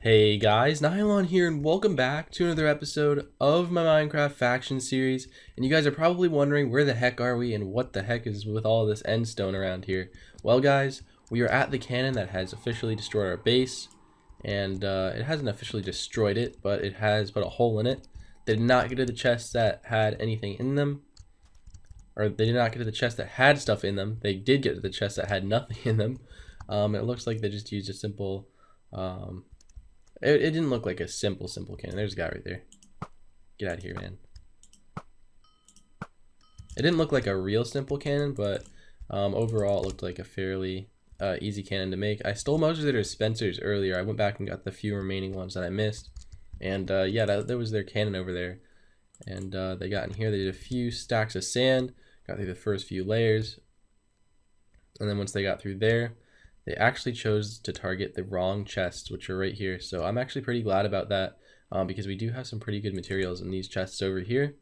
Hey guys, Nylon here and welcome back to another episode of my Minecraft faction series. And you guys are probably wondering where the heck are we and what the heck is with all this end stone around here. Well guys, we are at the cannon that has officially destroyed our base. And it hasn't officially destroyed it, but it has put a hole in it. They did not get to the chests that had anything in them. Or they did not get to the chests that had stuff in them. They did get to the chests that had nothing in them. It looks like they just used a simple... It didn't look like a simple cannon. There's a guy right there. Get out of here, man. It didn't look like a real simple cannon, but overall it looked like a fairly easy cannon to make. I stole most of their dispensers earlier. I went back and got the few remaining ones that I missed. And yeah, that was their cannon over there. And they got in here. They did a few stacks of sand. Got through the first few layers. And then once they got through there, they actually chose to target the wrong chests, which are right here. So I'm actually pretty glad about that because we do have some pretty good materials in these chests over here.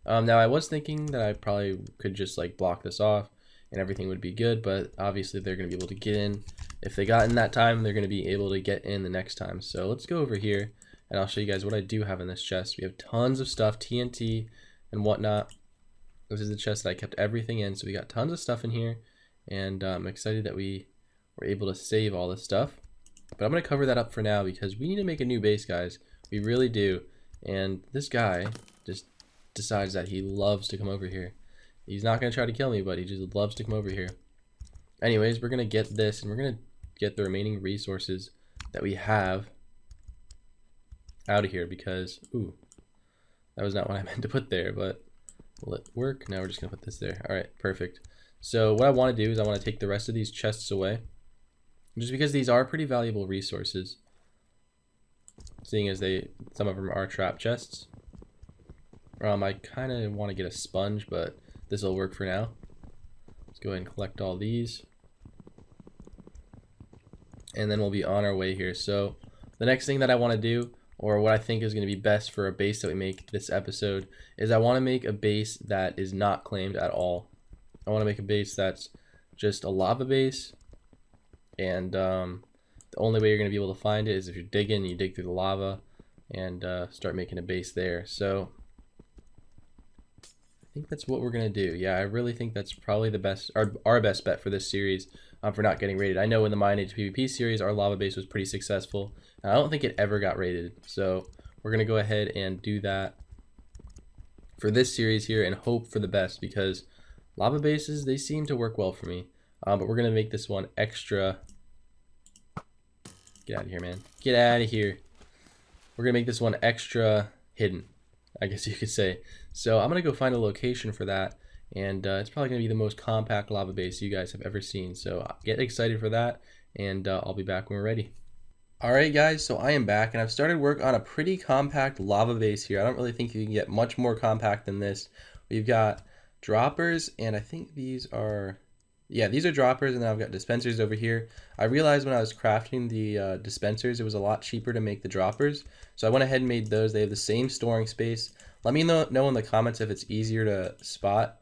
Now I was thinking that I probably could just like block this off and everything would be good, but obviously they're going to be able to get in. If they got in that time, they're going to be able to get in the next time. So let's go over here and I'll show you guys what I do have in this chest. We have tons of stuff, TNT and whatnot. This is the chest that I kept everything in. So we got tons of stuff in here and I'm excited that we're able to save all this stuff, but I'm going to cover that up for now because we need to make a new base, guys. We really do. And this guy just decides that he loves to come over here. He's not going to try to kill me, but he just loves to come over here. Anyways, we're going to get this and we're going to get the remaining resources that we have out of here because, ooh, that was not what I meant to put there, but will it work? Now we're just going to put this there. All right, perfect. So what I want to do is I want to take the rest of these chests away, just because these are pretty valuable resources, seeing as some of them are trap chests. I kind of want to get a sponge, but this will work for now. Let's go ahead and collect all these, and then we'll be on our way here. So the next thing that I want to do, or what I think is going to be best for a base that we make this episode, is I want to make a base that is not claimed at all. I want to make a base that's just a lava base. And the only way you're going to be able to find it is if you're digging, you dig through the lava and start making a base there. So I think that's what we're going to do. Yeah, I really think that's probably the best, our best bet for this series for not getting raided. I know in the Mineage PvP series, our lava base was pretty successful. And I don't think it ever got raided. So we're going to go ahead and do that for this series here and hope for the best because lava bases, they seem to work well for me. But we're going to make this one extra. Get out of here, man. Get out of here. We're going to make this one extra hidden, I guess you could say. So I'm going to go find a location for that. And it's probably going to be the most compact lava base you guys have ever seen. So get excited for that. And I'll be back when we're ready. Alright guys, so I am back. And I've started work on a pretty compact lava base here. I don't really think you can get much more compact than this. We've got droppers. And I think these are... Yeah, these are droppers, and then I've got dispensers over here. I realized when I was crafting the dispensers, it was a lot cheaper to make the droppers. So I went ahead and made those. They have the same storing space. Let me know in the comments if it's easier to spot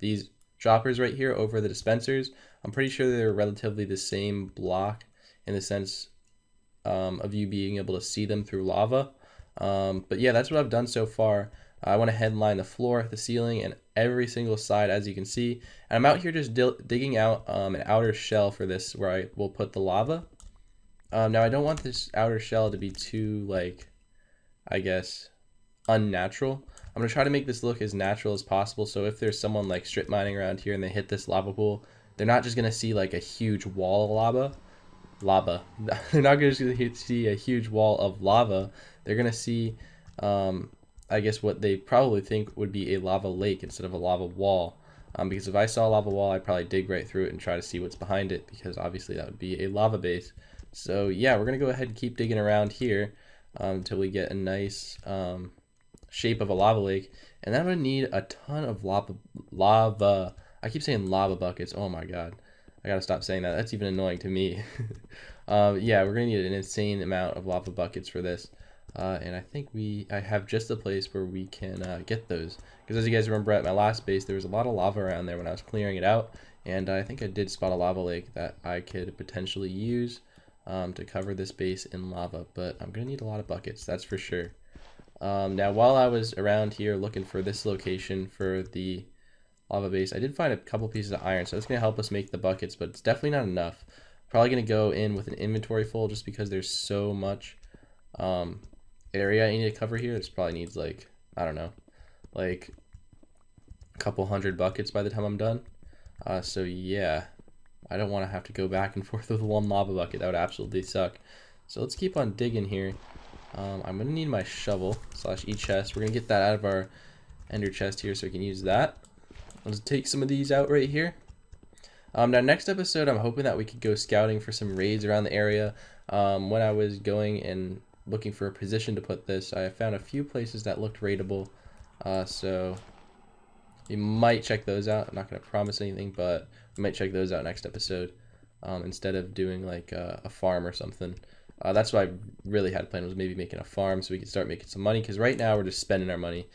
these droppers right here over the dispensers. I'm pretty sure they're relatively the same block in the sense of you being able to see them through lava. But yeah, that's what I've done so far. I went ahead and lined the floor, the ceiling, and every single side, as you can see. And I'm out here just digging out an outer shell for this where I will put the lava. Now, I don't want this outer shell to be too, like, I guess, unnatural. I'm going to try to make this look as natural as possible. So if there's someone, like, strip mining around here and they hit this lava pool, they're not just going to see, like, a huge wall of lava. They're not going to see a huge wall of lava. They're going to see... I guess what they probably think would be a lava lake instead of a lava wall. Because if I saw a lava wall, I'd probably dig right through it and try to see what's behind it, because obviously that would be a lava base. So yeah, we're going to go ahead and keep digging around here until we get a nice shape of a lava lake. And then I'm going to need a ton of lava. I keep saying lava buckets. Oh my god. I got to stop saying that. That's even annoying to me. Yeah, we're going to need an insane amount of lava buckets for this. And I think I have just a place where we can get those. Because as you guys remember at my last base, there was a lot of lava around there when I was clearing it out. And I think I did spot a lava lake that I could potentially use. to cover this base in lava, but I'm gonna need a lot of buckets, that's for sure. Now, while I was around here looking for this location for the lava base, I did find a couple pieces of iron, so that's gonna help us make the buckets, but it's definitely not enough. Probably gonna go in with an inventory full just because there's so much area I need to cover here. This probably needs like, I don't know, like a couple hundred buckets by the time I'm done. So yeah, I don't want to have to go back and forth with one lava bucket. That would absolutely suck. So let's keep on digging here. I'm gonna need my shovel / e-chest. We're gonna get that out of our ender chest here so we can use that. Let's take some of these out right here. Now next episode, I'm hoping that we could go scouting for some raids around the area. When I was going and looking for a position to put this, I found a few places that looked raidable. So you might check those out. I'm not going to promise anything, but we might check those out next episode instead of doing like a farm or something. That's what I really had planned, was maybe making a farm so we could start making some money, because right now we're just spending our money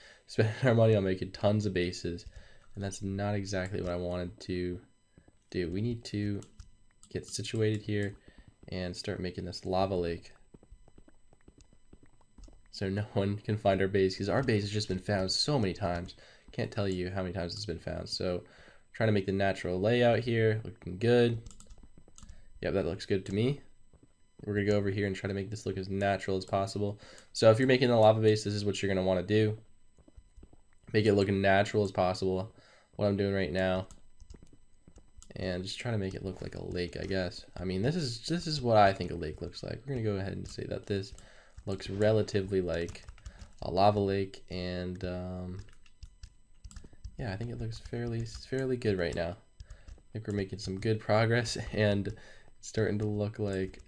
on making tons of bases, and that's not exactly what I wanted to do. We need to get situated here and start making this lava lake so no one can find our base, because our base has just been found so many times. Can't tell you how many times it's been found. So trying to make the natural layout here, looking good. Yep, that looks good to me. We're gonna go over here and try to make this look as natural as possible. So if you're making a lava base, this is what you're gonna want to do. Make it look natural as possible, what I'm doing right now, and just try to make it look like a lake, I guess. I mean, this is what I think a lake looks like. We're gonna go ahead and say that this looks relatively like a lava lake, and yeah, I think it looks fairly good right now. I think we're making some good progress, and it's starting to look like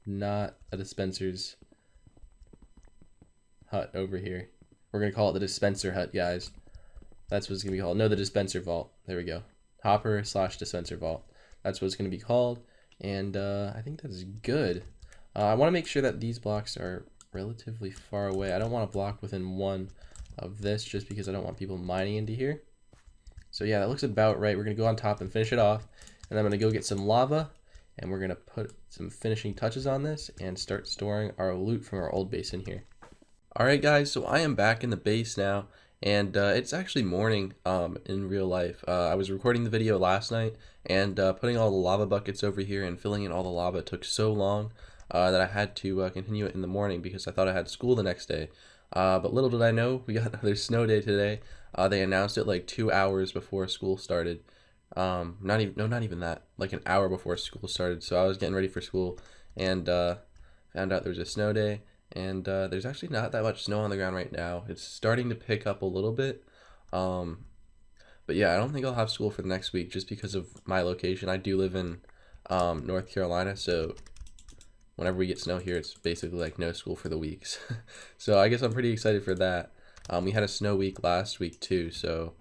not a dispenser's hut over here. We're gonna call it the dispenser hut, guys. That's what it's gonna be called. No, the dispenser vault. There we go. Hopper / dispenser vault. That's what it's gonna be called, and I think that's good. I want to make sure that these blocks are relatively far away. I don't want to block within one of this, just because I don't want people mining into here. So yeah, that looks about right. We're gonna go on top and finish it off, and I'm gonna go get some lava, and we're gonna put some finishing touches on this and start storing our loot from our old base in here. Alright guys, so I am back in the base now, and it's actually morning in real life. I was recording the video last night, and putting all the lava buckets over here and filling in all the lava took so long that I had to continue it in the morning because I thought I had school the next day. But little did I know, we got another snow day today. They announced it like 2 hours before school started. Not even that, like an hour before school started. So I was getting ready for school, and found out there was a snow day, and there's actually not that much snow on the ground right now. It's starting to pick up a little bit, but yeah, I don't think I'll have school for the next week just because of my location. I do live in North Carolina, so whenever we get snow here, it's basically like no school for the weeks. So I guess I'm pretty excited for that. We had a snow week last week too, so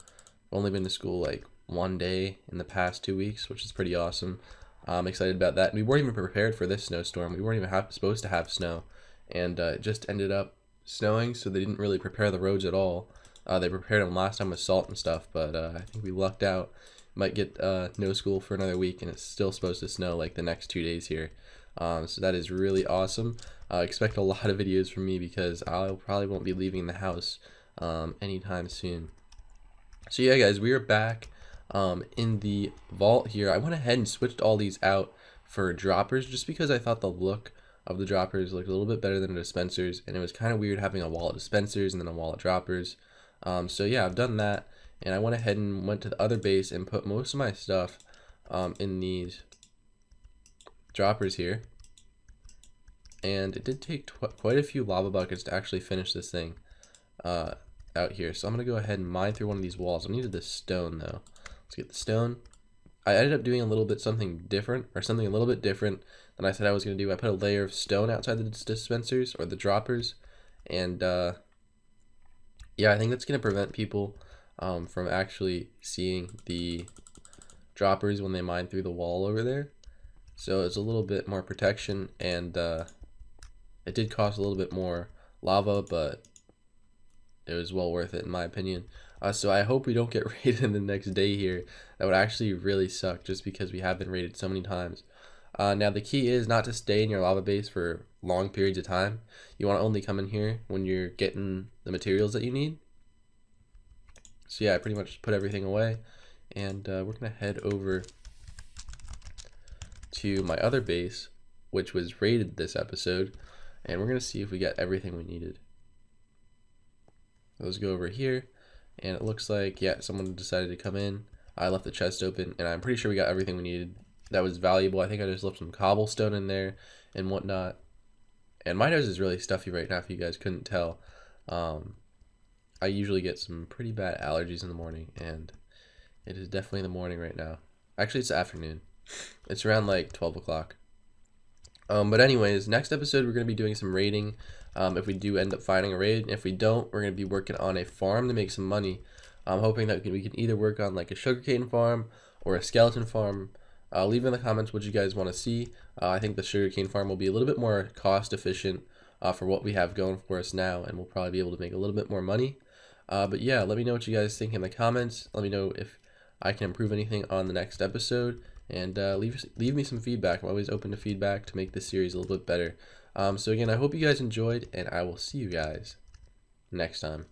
I've only been to school like one day in the past 2 weeks, which is pretty awesome. I'm excited about that. We weren't even prepared for this snowstorm. We weren't even supposed to have snow, and it just ended up snowing, so they didn't really prepare the roads at all. They prepared them last time with salt and stuff, but I think we lucked out. Might get no school for another week, and it's still supposed to snow like the next 2 days here. So that is really awesome. Expect a lot of videos from me because I probably won't be leaving the house anytime soon. So yeah guys, we are back in the vault here. I went ahead and switched all these out for droppers just because I thought the look of the droppers looked a little bit better than the dispensers, and it was kind of weird having a wall of dispensers and then a wall of droppers. So yeah, I've done that, and I went ahead and went to the other base and put most of my stuff in these droppers here, and it did take quite a few lava buckets to actually finish this thing out here. So I'm gonna go ahead and mine through one of these walls. I needed this stone though. Let's get the stone. I ended up doing a little bit something a little bit different than I said I was gonna do. I put a layer of stone outside the dispensers or the droppers, and yeah, I think that's gonna prevent people from actually seeing the droppers when they mine through the wall over there. So it's a little bit more protection, and it did cost a little bit more lava, but it was well worth it in my opinion. So I hope we don't get raided in the next day here. That would actually really suck just because we have been raided so many times. Now the key is not to stay in your lava base for long periods of time. You want to only come in here when you're getting the materials that you need. So yeah, I pretty much put everything away, and we're gonna head over to my other base, which was raided this episode, and we're gonna see if we got everything we needed. Let's go over here, and it looks like, yeah, someone decided to come in. I left the chest open, and I'm pretty sure we got everything we needed that was valuable. I think I just left some cobblestone in there and whatnot. And my nose is really stuffy right now, if you guys couldn't tell. I usually get some pretty bad allergies in the morning, and it is definitely the morning right now. Actually, it's the afternoon. It's around like 12 o'clock. But anyways, next episode we're going to be doing some raiding. If we do end up finding a raid, if we don't, we're going to be working on a farm to make some money. I'm hoping that we can either work on like a sugarcane farm or a skeleton farm. Leave in the comments what you guys want to see. I think the sugarcane farm will be a little bit more cost efficient for what we have going for us now, and we'll probably be able to make a little bit more money. But yeah, let me know what you guys think in the comments. Let me know if I can improve anything on the next episode, and leave me some feedback. I'm always open to feedback to make this series a little bit better. So again, I hope you guys enjoyed, and I will see you guys next time.